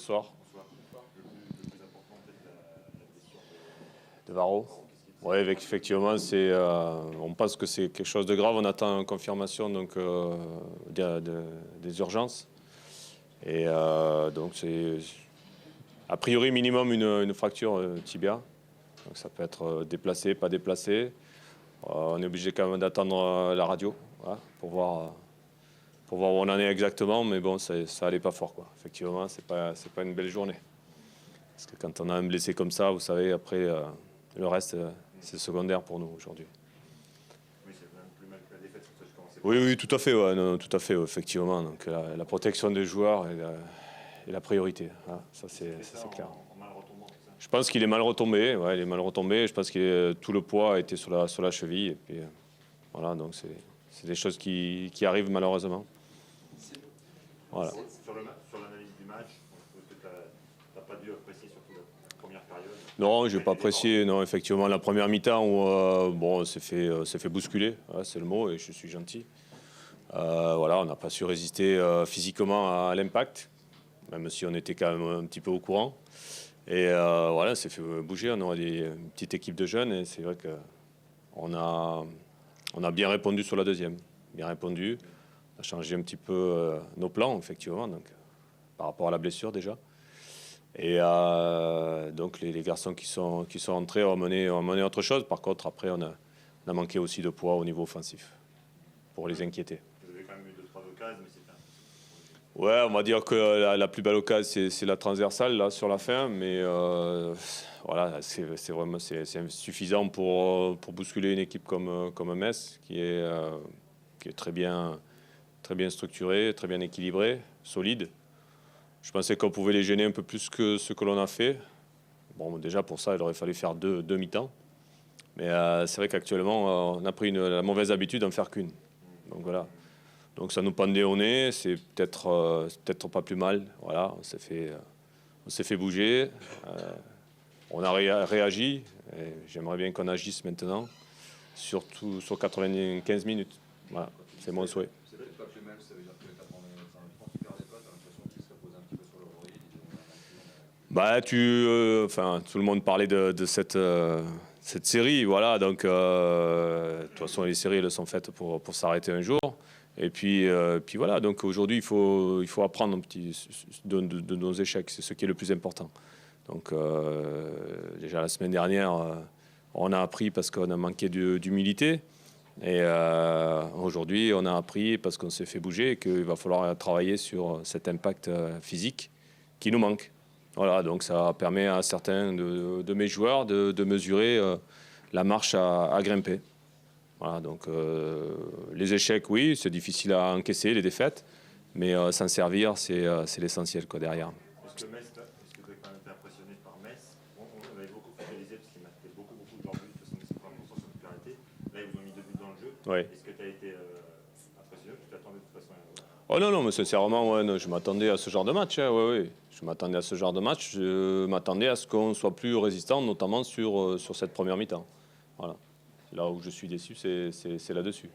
Bonsoir. Le plus important, peut-être la blessure De Varro. Oui, effectivement, on pense que c'est quelque chose de grave. On attend une confirmation donc, des urgences. Et donc, c'est a priori minimum une fracture tibia. Donc, ça peut être déplacé, pas déplacé. On est obligé quand même d'attendre la radio, voilà, pour voir où on en est exactement. Mais bon, ça allait pas fort, quoi. Effectivement, c'est pas une belle journée. Parce que quand on a un blessé comme ça, vous savez, après, le reste, c'est secondaire pour nous aujourd'hui. Oui, c'est même plus mal que la défaite, c'est pour ça que je commençais. Oui, tout à fait, ouais, non, tout à fait, effectivement. Donc la protection des joueurs est la priorité. Hein. Ça, c'est clair. En mal retombant, c'est ça. Je pense qu'il est mal retombé. Ouais, il est mal retombé. Je pense que tout le poids a été sur la cheville. Et puis, voilà, donc c'est des choses qui arrivent malheureusement. Voilà. Sur l'analyse du match, tu n'as pas dû apprécier surtout la première période. Non, je n'ai pas apprécié. Non, effectivement, la première mi-temps où bon, on s'est fait bousculer, ouais, c'est le mot, et je suis gentil. Voilà, on n'a pas su résister physiquement à l'impact, même si on était quand même un petit peu au courant. Et voilà, c'est fait bouger. On aurait une petite équipe de jeunes, et c'est vrai qu'on a bien répondu sur la deuxième. Bien répondu. On a changé un petit peu nos plans, effectivement, donc, par rapport à la blessure déjà. Et donc les garçons qui sont entrés ont mené autre chose. Par contre, après, on a manqué aussi de poids au niveau offensif pour les inquiéter. Vous avez quand même eu 2-3 occasions, mais c'était un... Ouais, on va dire que la plus belle occasion, c'est la transversale là sur la fin, mais voilà, c'est vraiment suffisant pour bousculer une équipe comme Metz qui est très bien structurée, très bien équilibrée, solide. Je pensais qu'on pouvait les gêner un peu plus que ce que l'on a fait. Bon, déjà pour ça, il aurait fallu faire deux mi-temps. Mais c'est vrai qu'actuellement, on a pris la mauvaise habitude d'en faire qu'une. Donc voilà. Donc ça nous pendait au nez. C'est peut-être pas plus mal. Voilà, on s'est fait bouger. On a réagi. J'aimerais bien qu'on agisse maintenant, surtout sur 95 minutes. Voilà, c'est mon souhait. C'est peut-être pas plus mal, ça veut dire que tu as quand tu perdais pas, tu as l'impression qu'ils se reposaient un petit peu sur leur oreille. Bah, tout le monde parlait de cette série, voilà. Donc, de toute façon, les séries, elles sont faites pour s'arrêter un jour. Et puis voilà. Donc aujourd'hui, il faut apprendre un petit de nos échecs. C'est ce qui est le plus important. Donc déjà la semaine dernière, on a appris parce qu'on a manqué d'humilité. Et aujourd'hui, on a appris parce qu'on s'est fait bouger et qu'il va falloir travailler sur cet impact physique qui nous manque. Voilà, donc ça permet à certains de mes joueurs de mesurer la marche à grimper. Voilà, donc les échecs, oui, c'est difficile à encaisser, les défaites, mais s'en servir, c'est l'essentiel quoi, derrière. Est-ce que tu as quand même été impressionné par Metz? On avait beaucoup focalisé parce qu'il marquait beaucoup de leurs buts, 70% sur popularité. Là, ils vous ont mis 2 buts dans le jeu. Ouais. Est-ce que tu as été impressionné ou tu t'attendais de toute façon à... Oh non, mais sincèrement, ouais, non, je m'attendais à ce genre de match. Hein, ouais. Je m'attendais à ce genre de match. Je m'attendais à ce qu'on soit plus résistant, notamment sur cette première mi-temps. Voilà. Là où je suis déçu, c'est là-dessus.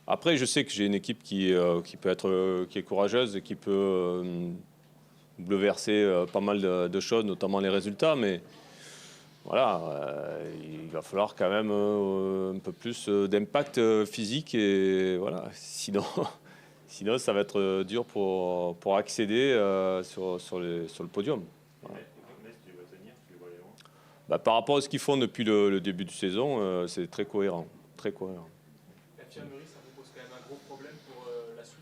Après, je sais que j'ai une équipe qui est courageuse et qui peut bouleverser pas mal de choses, notamment les résultats. Mais voilà, il va falloir quand même un peu plus d'impact physique. Et voilà, sinon, ça va être dur pour accéder sur le podium. Voilà. Metz, tu vas tenir, tu les vois aller loin. Bah, par rapport à ce qu'ils font depuis le début de saison, c'est très cohérent. Très cohérent. L'infirmerie, ça vous pose quand même un gros problème pour la suite?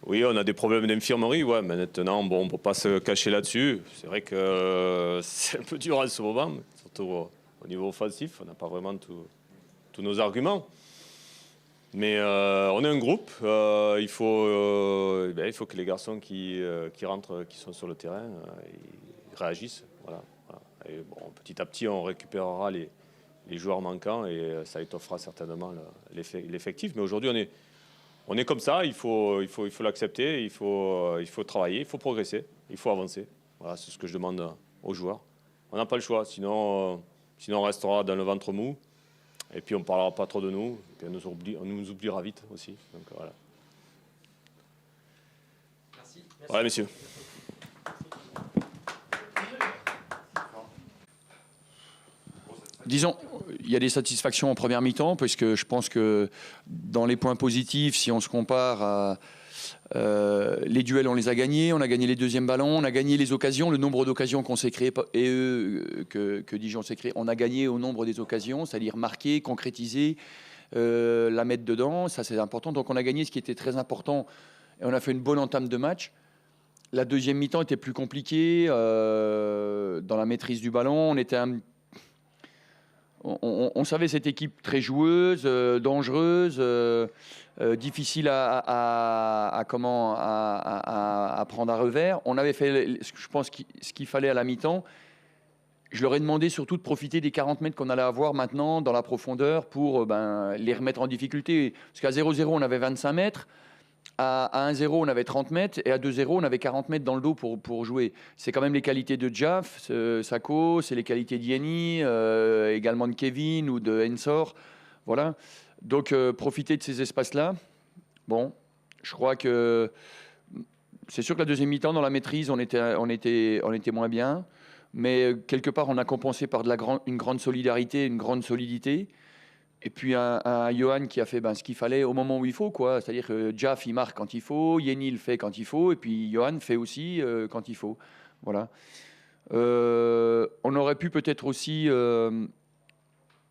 Oui, on a des problèmes d'infirmerie, ouais, mais maintenant, bon, on ne peut pas se cacher là-dessus. C'est vrai que c'est un peu dur en ce moment, surtout au niveau offensif. On n'a pas vraiment tous nos arguments. Mais on est un groupe. Il faut que les garçons qui rentrent, qui sont sur le terrain, ils réagissent. Voilà. Et bon, petit à petit, on récupérera les joueurs manquants et ça étoffera certainement l'effectif. Mais aujourd'hui, on est comme ça. Il faut l'accepter. Il faut travailler. Il faut progresser. Il faut avancer. Voilà, c'est ce que je demande aux joueurs. On n'a pas le choix. Sinon, on restera dans le ventre mou. Et puis on ne parlera pas trop de nous. Et puis on nous oubliera vite aussi. Donc voilà. Merci. Voilà, messieurs. Disons, il y a des satisfactions en première mi-temps, parce que je pense que dans les points positifs, si on se compare à les duels, on les a gagnés, on a gagné les deuxièmes ballons, on a gagné les occasions, le nombre d'occasions qu'on s'est créé et que Dijon s'est créé, on a gagné au nombre des occasions, c'est-à-dire marquer, concrétiser, la mettre dedans, ça c'est important. Donc on a gagné ce qui était très important et on a fait une bonne entame de match. La deuxième mi-temps était plus compliquée dans la maîtrise du ballon. On savait cette équipe très joueuse, dangereuse, difficile à prendre à revers. On avait fait, je pense, ce qu'il fallait à la mi-temps. Je leur ai demandé surtout de profiter des 40 mètres qu'on allait avoir maintenant dans la profondeur pour les remettre en difficulté. Parce qu'à 0-0, on avait 25 mètres. À 1-0, on avait 30 mètres. Et à 2-0, on avait 40 mètres dans le dos pour jouer. C'est quand même les qualités de Jaff, Sako, c'est les qualités d'Yeni, également de Kevin ou de Ensor. Voilà. Donc, profiter de ces espaces-là. Bon, je crois que c'est sûr que la deuxième mi-temps, dans la maîtrise, on était moins bien. Mais quelque part, on a compensé par une grande solidarité, une grande solidité. Et puis un Johan qui a fait ce qu'il fallait au moment où il faut, quoi. C'est-à-dire que Jaff, il marque quand il faut, Yeni le fait quand il faut, et puis Johan fait aussi quand il faut. Voilà. On aurait pu peut-être aussi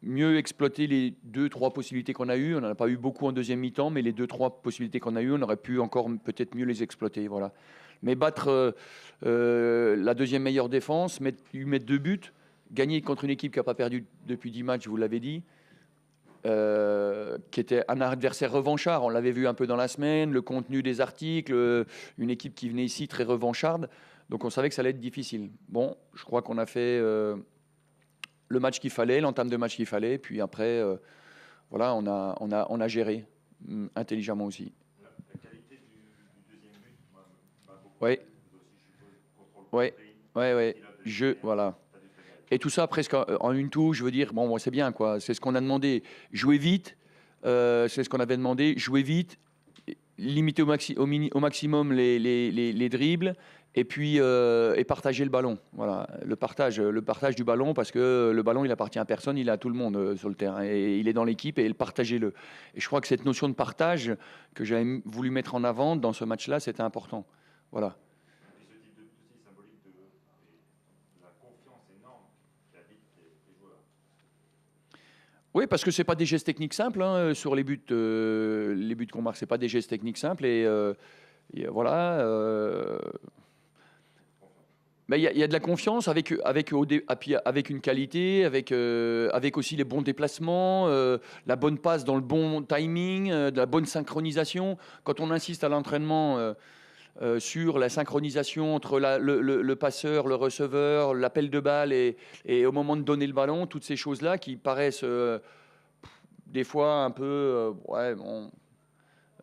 mieux exploiter les 2-3 possibilités qu'on a eues. On n'en a pas eu beaucoup en deuxième mi-temps, mais les 2-3 possibilités qu'on a eues, on aurait pu encore peut-être mieux les exploiter. Voilà. Mais battre la deuxième meilleure défense, lui mettre 2 buts, gagner contre une équipe qui n'a pas perdu depuis 10 matchs, vous l'avez dit, qui était un adversaire revanchard. On l'avait vu un peu dans la semaine, le contenu des articles, une équipe qui venait ici très revancharde. Donc on savait que ça allait être difficile. Bon, je crois qu'on a fait le match qu'il fallait, l'entame de match qu'il fallait. Puis après, voilà, on a géré intelligemment aussi. La qualité du deuxième but m'a beaucoup Oui. Oui, oui. Voilà. Et tout ça presque en une touche, je veux dire, bon, c'est bien, quoi. C'est ce qu'on a demandé. Jouer vite, c'est ce qu'on avait demandé. Jouer vite, limiter au maximum les dribbles, et puis et partager le ballon. Voilà, le partage du ballon, parce que le ballon, il appartient à personne, il est à tout le monde sur le terrain. Et il est dans l'équipe, et partagez-le. Et je crois que cette notion de partage que j'avais voulu mettre en avant dans ce match-là, c'était important. Voilà. Oui, parce que c'est pas des gestes techniques simples sur les buts qu'on marque, c'est pas des gestes techniques simples et voilà. Mais il y a de la confiance avec une qualité, avec aussi les bons déplacements, la bonne passe dans le bon timing, de la bonne synchronisation. Quand on insiste à l'entraînement sur la synchronisation entre le passeur, le receveur, l'appel de balle et au moment de donner le ballon, toutes ces choses-là qui paraissent des fois un peu,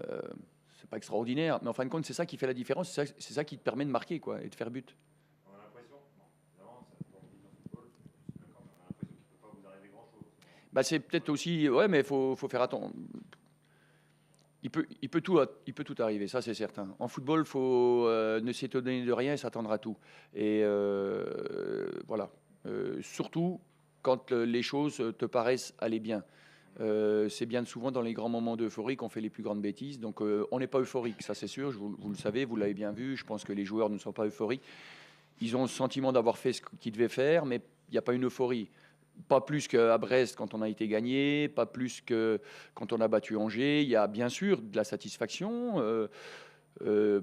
c'est pas extraordinaire, mais en fin de compte, c'est ça qui fait la différence, c'est ça qui te permet de marquer, quoi, et de faire but. On a l'impression, évidemment, ça se dans le football, on a l'impression qu'il ne peut pas vous arriver grand-chose. C'est peut-être aussi, mais il faut faire attention. Il peut tout arriver, ça c'est certain. En football, il faut ne s'étonner de rien et s'attendre à tout. Et voilà. Surtout quand les choses te paraissent aller bien. C'est bien souvent dans les grands moments d'euphorie qu'on fait les plus grandes bêtises. Donc on n'est pas euphorique, ça c'est sûr, vous le savez, vous l'avez bien vu. Je pense que les joueurs ne sont pas euphoriques. Ils ont le sentiment d'avoir fait ce qu'ils devaient faire, mais il n'y a pas une euphorie. Pas plus qu'à Brest quand on a été gagné, pas plus que quand on a battu Angers. Il y a bien sûr de la satisfaction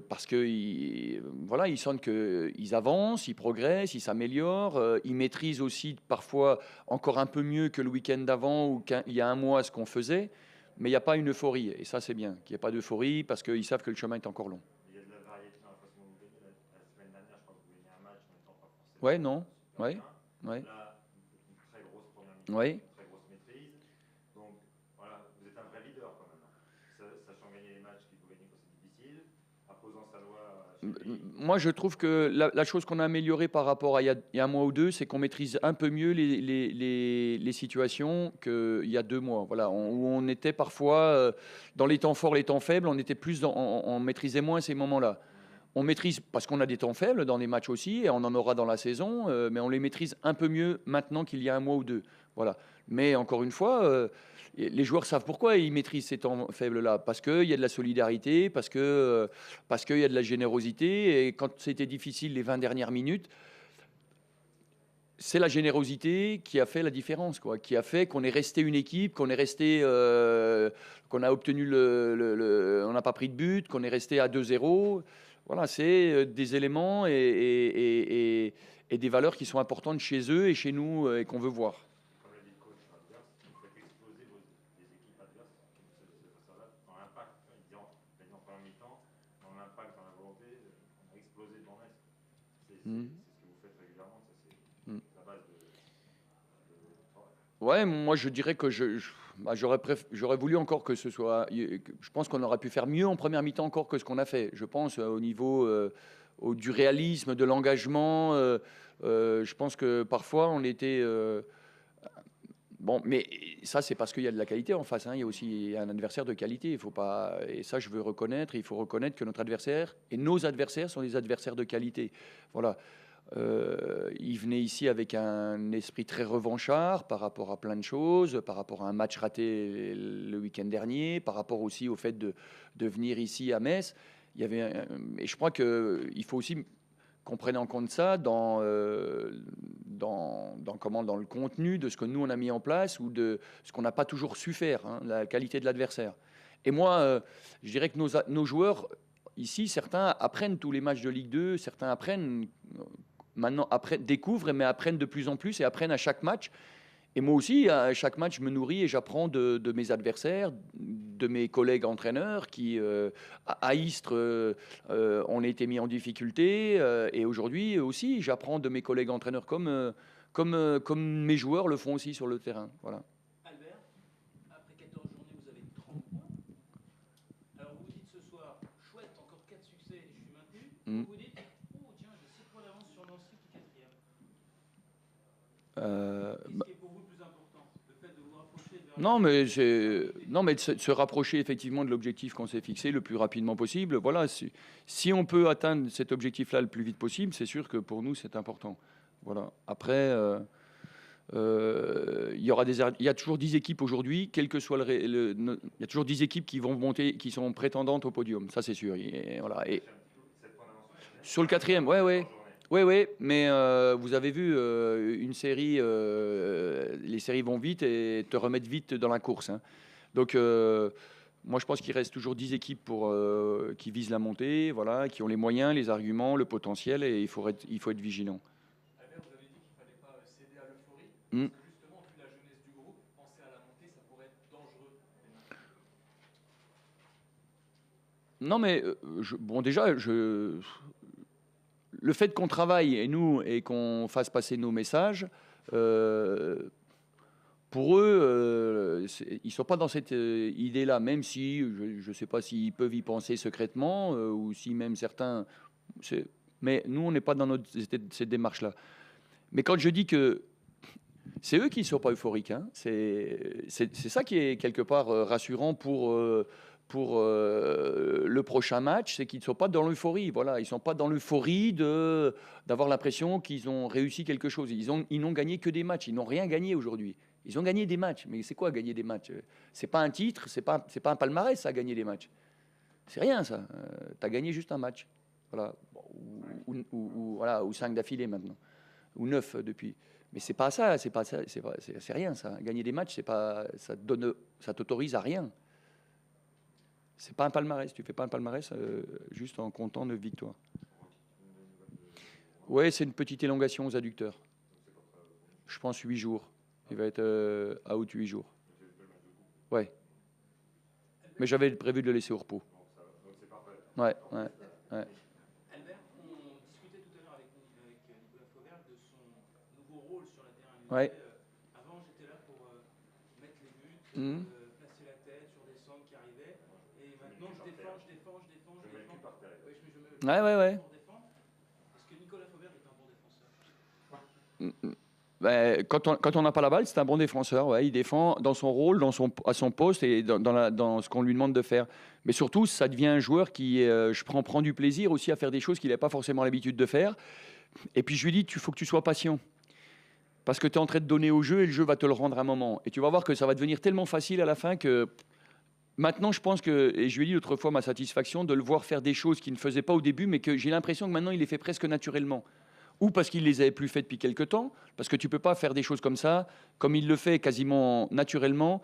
parce que voilà, ils sentent qu'ils avancent, ils progressent, ils s'améliorent, ils maîtrisent aussi parfois encore un peu mieux que le week-end d'avant ou il y a un mois ce qu'on faisait. Mais il n'y a pas une euphorie et ça c'est bien qu'il n'y ait pas d'euphorie parce qu'ils savent que le chemin est encore long. Il y a de la variété dans la façon dont vous gagnez. La semaine dernière, je crois que vous gagnez un match en n'étant pas forcément. Ouais, non, ouais, ouais. Là, une très grosse première mi-temps, Oui. une très grosse maîtrise. Donc voilà, vous êtes un vrai leader quand même. Sachant gagner les matchs qu'il faut gagner quand c'est difficile, imposant sa loi. Moi, je trouve que la chose qu'on a améliorée par rapport à il y a un mois ou deux, c'est qu'on maîtrise un peu mieux les situations qu'il y a 2 mois. Voilà, où on était parfois dans les temps forts, les temps faibles, on était plus on maîtrisait moins ces moments-là. On maîtrise, parce qu'on a des temps faibles dans les matchs aussi, et on en aura dans la saison, mais on les maîtrise un peu mieux maintenant qu'il y a un mois ou deux. Voilà. Mais encore une fois, les joueurs savent pourquoi ils maîtrisent ces temps faibles-là. Parce qu'il y a de la solidarité, parce qu'il y a de la générosité. Et quand c'était difficile les 20 dernières minutes, c'est la générosité qui a fait la différence, quoi, qui a fait qu'on est resté une équipe, qu'on est resté, qu'on a obtenu on n'a pas pris de but, qu'on est resté à 2-0. Voilà, c'est des éléments et des valeurs qui sont importantes chez eux et chez nous et qu'on veut voir. Comme l'a dit le coach adverse, vous faites exploser les équipes adverses. Dans l'impact, il dit en première mi-temps, dans l'impact, dans la volonté, on a explosé devant Metz. C'est ce que vous faites régulièrement, ça c'est la base de votre travail. Ouais, moi je dirais que j'aurais voulu encore que ce soit. Je pense qu'on aurait pu faire mieux en première mi-temps encore que ce qu'on a fait. Je pense au niveau du réalisme, de l'engagement. Je pense que parfois on était. Bon, mais ça c'est parce qu'il y a de la qualité en face. Hein. Il y a aussi un adversaire de qualité. Il faut pas. Et ça je veux reconnaître. Il faut reconnaître que notre adversaire et nos adversaires sont des adversaires de qualité. Voilà. Il venait ici avec un esprit très revanchard par rapport à plein de choses, par rapport à un match raté le week-end dernier, par rapport aussi au fait de venir ici à Metz. Il y avait et je crois qu'il faut aussi qu'on prenne en compte ça dans le contenu de ce que nous on a mis en place ou de ce qu'on n'a pas toujours su faire, hein, la qualité de l'adversaire. Et moi, je dirais que nos joueurs ici, certains apprennent tous les matchs de Ligue 2, certains apprennent maintenant découvrent, mais apprennent de plus en plus et apprennent à chaque match. Et moi aussi, à chaque match, je me nourris et j'apprends de mes adversaires, de mes collègues entraîneurs qui, à Istres, ont été mis en difficulté. Et aujourd'hui aussi, j'apprends de mes collègues entraîneurs comme mes joueurs le font aussi sur le terrain. Voilà. Albert, après 14 journées, vous avez 30 points. Alors vous vous dites ce soir, chouette, encore 4 succès et je suis maintenu. Vous vous dites, oh tiens, j'ai 7 points d'avance sur Nancy qui est 4e. Qu'est-ce qui est pour vous le plus important? Le fait de vous rapprocher vers... Non, mais de se rapprocher effectivement de l'objectif qu'on s'est fixé le plus rapidement possible. Voilà, si on peut atteindre cet objectif-là le plus vite possible, c'est sûr que pour nous, c'est important. Voilà. Après, il y a toujours 10 équipes aujourd'hui, quel que soit il y a toujours 10 équipes qui vont monter, qui sont prétendantes au podium. Ça, c'est sûr. Voilà. Et sur le 4e, oui, mais vous avez vu une série, les séries vont vite et te remettent vite dans la course. Hein. Donc, moi, je pense qu'il reste toujours 10 équipes qui visent la montée, voilà, qui ont les moyens, les arguments, le potentiel, et il faut être vigilant. Albert, vous avez dit qu'il ne fallait pas céder à l'euphorie. Mm. Parce que justement, vu la jeunesse du groupe, penser à la montée, ça pourrait être dangereux. Non, mais déjà, le fait qu'on travaille et qu'on fasse passer nos messages, pour eux, ils ne sont pas dans cette idée-là, même si je ne sais pas s'ils peuvent y penser secrètement ou si même certains. Mais nous, on n'est pas dans cette démarche-là. Mais quand je dis que c'est eux qui ne sont pas euphoriques, hein, c'est ça qui est quelque part rassurant pour le prochain match, c'est qu'ils ne sont pas dans l'euphorie. Voilà, ils ne sont pas dans l'euphorie d'avoir l'impression qu'ils ont réussi quelque chose. Ils n'ont gagné que des matchs. Ils n'ont rien gagné aujourd'hui. Ils ont gagné des matchs. Mais c'est quoi gagner des matchs? C'est pas un titre, c'est pas un palmarès, ça, gagner des matchs. C'est rien, ça. Tu as gagné juste un match. Voilà. Ou 5 d'affilée maintenant. Ou 9 depuis. Mais c'est pas ça, c'est rien, ça. Gagner des matchs, ça t'autorise à rien. C'est pas un palmarès. Tu fais pas un palmarès juste en comptant 9 victoires. Ouais, c'est une petite élongation aux adducteurs. Je pense 8 jours. Il va être out 8 jours. Ouais. Mais j'avais prévu de le laisser au repos. Ouais. Albert, on discutait tout à l'heure avec Nicolas Fauvert de son nouveau rôle sur la terrain. Ouais. Avant, j'étais là pour mettre les buts, placer la tête sur des centres qui arrivaient. Et maintenant, je défends. Ouais. Pour défendre. Est-ce que Nicolas Fauvert est un bon défenseur? Ben, quand on n'a pas la balle, c'est un bon défenseur. Ouais, il défend dans son rôle, à son poste et dans ce qu'on lui demande de faire. Mais surtout, ça devient un joueur qui prend du plaisir aussi à faire des choses qu'il n'a pas forcément l'habitude de faire. Et puis je lui dis, il faut que tu sois patient. Parce que tu es en train de donner au jeu et le jeu va te le rendre un moment. Et tu vas voir que ça va devenir tellement facile à la fin que maintenant, je pense que, et je lui ai dit l'autre fois ma satisfaction, de le voir faire des choses qu'il ne faisait pas au début, mais que j'ai l'impression que maintenant il les fait presque naturellement. Ou parce qu'il les avait plus fait depuis quelque temps, parce que tu ne peux pas faire des choses comme ça, comme il le fait quasiment naturellement.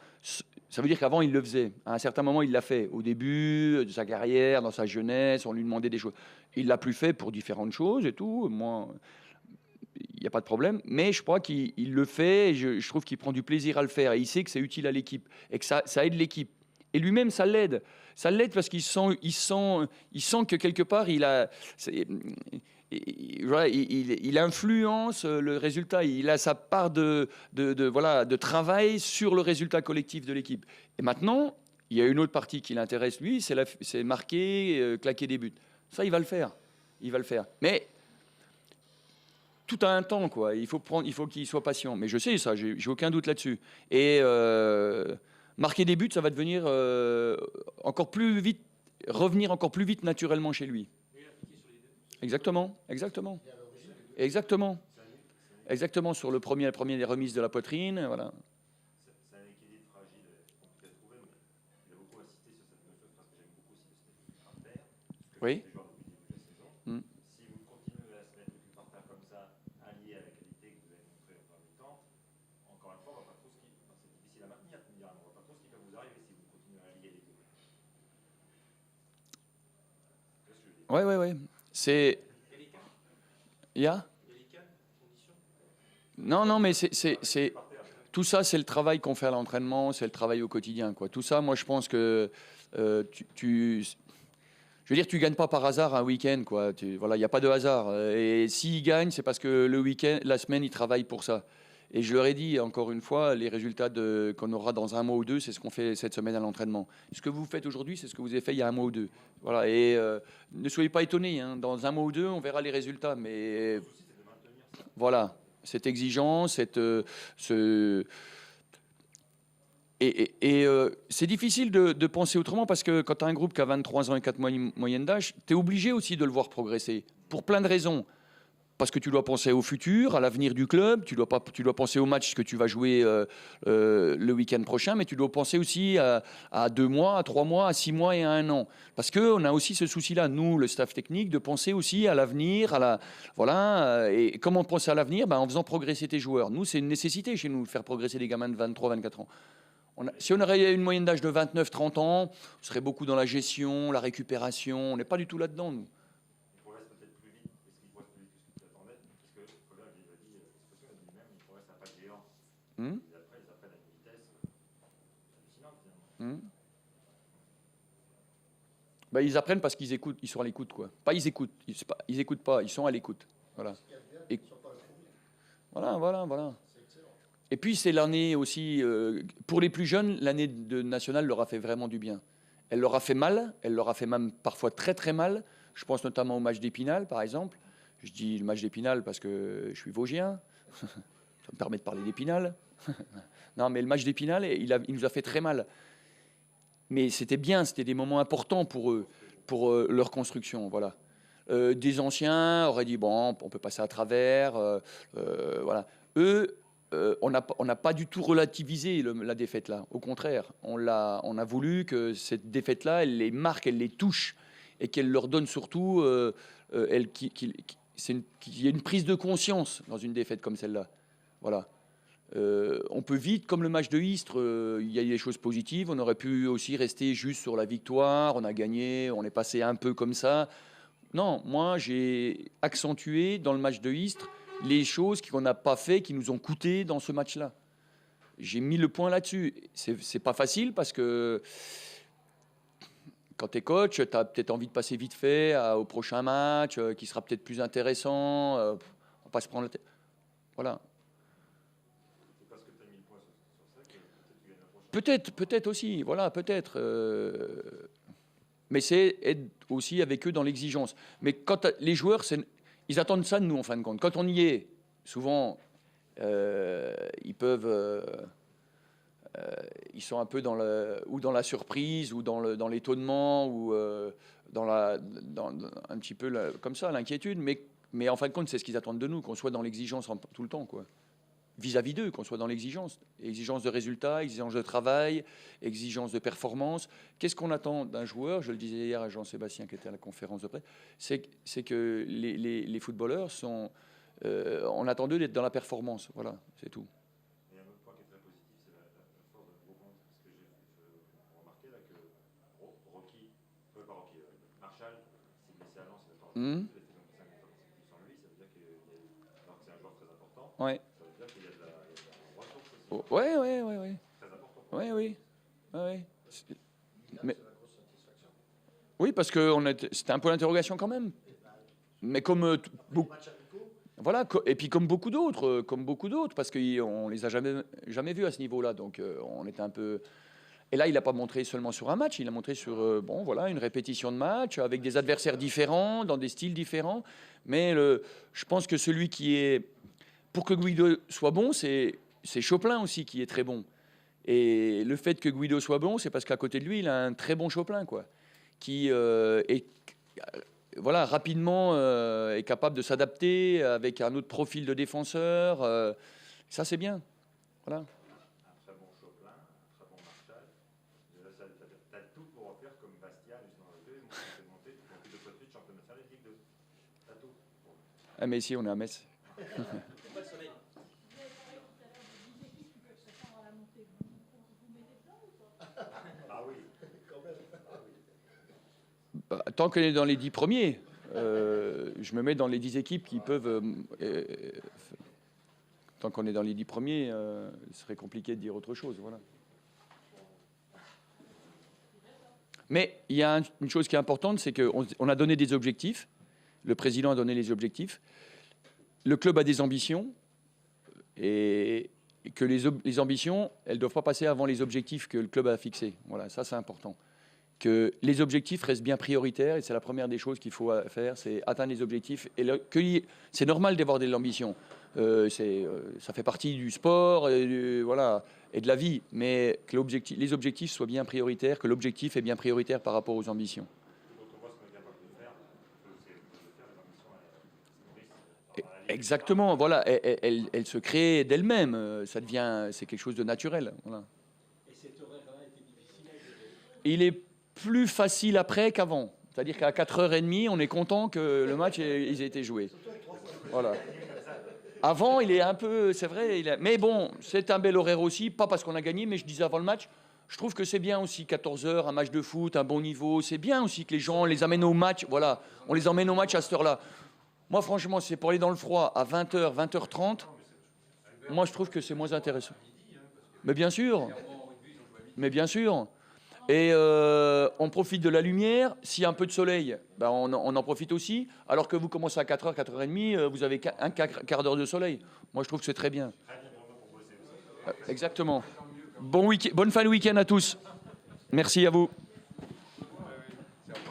Ça veut dire qu'avant, il le faisait. À un certain moment, il l'a fait. Au début de sa carrière, dans sa jeunesse, on lui demandait des choses. Il l'a plus fait pour différentes choses et tout. Moi, il n'y a pas de problème. Mais je crois qu'il le fait et je trouve qu'il prend du plaisir à le faire. Et il sait que c'est utile à l'équipe et que ça aide l'équipe. Et lui-même, ça l'aide. Ça l'aide parce qu'il sent que quelque part, il influence le résultat. Il a sa part de travail sur le résultat collectif de l'équipe. Et maintenant, il y a une autre partie qui l'intéresse, lui, c'est marquer, claquer des buts. Ça, il va le faire. Il va le faire. Mais tout a un temps, quoi. Il faut qu'il soit patient. Mais je sais ça, j'ai aucun doute là-dessus. Et marquer des buts, ça va devenir encore plus vite, revenir encore plus vite naturellement chez lui. Exactement. Sur la première des remises de la poitrine, voilà. C'est un équilibre fragile, compliqué à trouver, mais il a beaucoup insisté sur cette notion, parce que j'aime beaucoup aussi le Stéphane Carter, parce que Oui. je suis des joueurs depuis le début de la saison. Si vous continuez à se mettre depuis par terre comme ça, allié à la qualité que vous avez montrée en premier temps, encore une fois, on va pas trop ce qui. Enfin, c'est difficile à maintenir, tu me diras, mais on va pas trop ce qui peut vous arriver si vous continuez à allier les deux. Ouais. C'est. Il y a. Non, mais c'est tout ça, c'est le travail qu'on fait à l'entraînement, c'est le travail au quotidien, quoi. Tout ça, moi, je pense que je veux dire, tu gagnes pas par hasard un week-end, quoi. Voilà, il n'y a pas de hasard. Et s'ils gagnent, c'est parce que le week-end, la semaine, ils travaillent pour ça. Et je leur ai dit, encore une fois, les résultats qu'on aura dans un mois ou deux, c'est ce qu'on fait cette semaine à l'entraînement. Ce que vous faites aujourd'hui, c'est ce que vous avez fait il y a un mois ou deux. Voilà. Et ne soyez pas étonnés, hein. Dans un mois ou deux, on verra les résultats. Mais voilà, cette exigence, c'est difficile de penser autrement parce que quand tu as un groupe qui a 23 ans et 4 mois de moyenne d'âge, tu es obligé aussi de le voir progresser pour plein de raisons. Parce que tu dois penser au futur, à l'avenir du club, tu dois penser au match que tu vas jouer le week-end prochain, mais tu dois penser aussi à 2 mois, à 3 mois, à 6 mois et à 1 an. Parce qu'on a aussi ce souci-là, nous, le staff technique, de penser aussi à l'avenir, voilà. Et comment penser à l'avenir? En faisant progresser tes joueurs. Nous, c'est une nécessité chez nous, de faire progresser des gamins de 23, 24 ans. Si on aurait une moyenne d'âge de 29, 30 ans, on serait beaucoup dans la gestion, la récupération. On n'est pas du tout là-dedans, nous. Il progresse peut-être plus vite, est-ce qu'il progresse plus vite que ce que tu attendais? Parce que Paul il a dit, l'expression, il a dit lui-même, il progresse à pas de géant. Ils apprennent à une vitesse hallucinante, finalement. Ils apprennent parce qu'ils écoutent, ils sont à l'écoute, quoi. Pas ils écoutent, ils écoutent pas, ils sont à l'écoute. Voilà. Et, voilà. Et puis c'est l'année aussi, pour les plus jeunes, l'année de nationale leur a fait vraiment du bien. Elle leur a fait mal, elle leur a fait même parfois très très mal. Je pense notamment au match d'Épinal, par exemple. Je dis le match d'Épinal parce que je suis Vosgien. Ça me permet de parler d'Épinal. Non, mais le match d'Épinal, il nous a fait très mal. Mais c'était bien, c'était des moments importants pour eux, pour leur construction. Voilà. Des anciens auraient dit, bon, on peut passer à travers. Voilà. Eux, on n'a pas du tout relativisé la défaite là. Au contraire, on a voulu que cette défaite là, elle les marque, elle les touche et qu'elle leur donne surtout qu'il y ait une prise de conscience dans une défaite comme celle-là. Voilà. On peut vite, comme le match de Istres, il y a des choses positives. On aurait pu aussi rester juste sur la victoire. On a gagné, on est passé un peu comme ça. Non, moi j'ai accentué dans le match de Istres les choses qu'on n'a pas fait, qui nous ont coûté dans ce match-là. J'ai mis le point là-dessus. C'est pas facile parce que quand tu es coach, tu as peut-être envie de passer vite fait au prochain match qui sera peut-être plus intéressant. On va pas se prendre la tête. Voilà. C'est parce que tu as mis le point sur ça que peut-être tu gagnes la prochaine. Peut-être aussi, voilà, peut-être. Mais c'est être aussi avec eux dans l'exigence. Mais quand les joueurs, ils attendent ça de nous, en fin de compte. Quand on y est, souvent, Ils sont un peu dans la surprise, ou dans l'étonnement, ou un petit peu comme ça, l'inquiétude. Mais en fin de compte, c'est ce qu'ils attendent de nous, qu'on soit dans l'exigence tout le temps, quoi. Vis-à-vis d'eux, qu'on soit dans l'exigence. Exigence de résultats, exigence de travail, exigence de performance. Qu'est-ce qu'on attend d'un joueur? Je le disais hier à Jean-Sébastien qui était à la conférence de presse, c'est que les footballeurs sont... on attend d'eux d'être dans la performance. Voilà, c'est tout. Et un autre point qui est très positif, c'est la force de gros compte. Parce que j'ai remarqué là que Marshall s'est blessé à Lens, il a pas Mmh. sans lui, ça veut dire alors que c'est un joueur très important, Ouais. ça veut dire qu'il y a de la ressource aussi. Oh, ouais. Très important. Oui. Mais, oui, parce que c'était un point d'interrogation quand même. Mais comme voilà, et puis comme beaucoup d'autres, parce qu'on les a jamais vus à ce niveau-là, donc on était un peu. Et là, il n'a pas montré seulement sur un match, il a montré sur une répétition de match avec des adversaires différents, dans des styles différents. Mais je pense que celui qui est, pour que Guido soit bon, c'est Chopin aussi qui est très bon. Et le fait que Guido soit bon, c'est parce qu'à côté de lui, il a un très bon Chopin, quoi, qui est rapidement est capable de s'adapter avec un autre profil de défenseur. Ça, c'est bien. Voilà. Un très bon Chopin, un très bon Marshall. Tu as tout pour faire comme Bastia, juste dans le jeu, monter de fois de suite champion national et Ligue 2. Tu as tout. Ah, mais ici, on est à Metz. Pas de soleil. Ah oui. Bah, tant qu'on est dans les 10 premiers, je me mets dans les 10 équipes qui peuvent. Tant qu'on est dans les 10 premiers, ce serait compliqué de dire autre chose. Voilà. Mais il y a une chose qui est importante, c'est qu'on a donné des objectifs. Le président a donné les objectifs. Le club a des ambitions. Et que les ambitions, elles ne doivent pas passer avant les objectifs que le club a fixés. Voilà, ça c'est important. Que les objectifs restent bien prioritaires, et c'est la première des choses qu'il faut faire, c'est atteindre les objectifs. Et c'est normal d'avoir de l'ambition. Ça fait partie du sport et de la vie, mais que les objectifs soient bien prioritaires, que l'objectif est bien prioritaire par rapport aux ambitions. Donc on voit ce qu'on est capable de faire, c'est de faire les ambitions se nourrissent. Exactement, voilà, elle se crée d'elle-même, c'est quelque chose de naturel. Voilà. Et cet horaire-là était difficile à gérer. Il est plus facile après qu'avant. C'est-à-dire qu'à 4h30, on est content que le match ait été joué. Voilà. Avant, il est un peu, c'est vrai, mais bon, c'est un bel horaire aussi, pas parce qu'on a gagné, mais je disais avant le match, je trouve que c'est bien aussi, 14h, un match de foot, un bon niveau, c'est bien aussi que les gens les amènent au match, voilà, on les emmène au match à cette heure-là. Moi, franchement, c'est pour aller dans le froid à 20h, 20h30, moi, je trouve que c'est moins intéressant. Mais bien sûr. Et on profite de la lumière. S'il y a un peu de soleil, ben on en profite aussi. Alors que vous commencez à 4h, 4h30, vous avez un quart d'heure de soleil. Moi, je trouve que c'est très bien. Exactement. Bonne fin de week-end à tous. Merci à vous.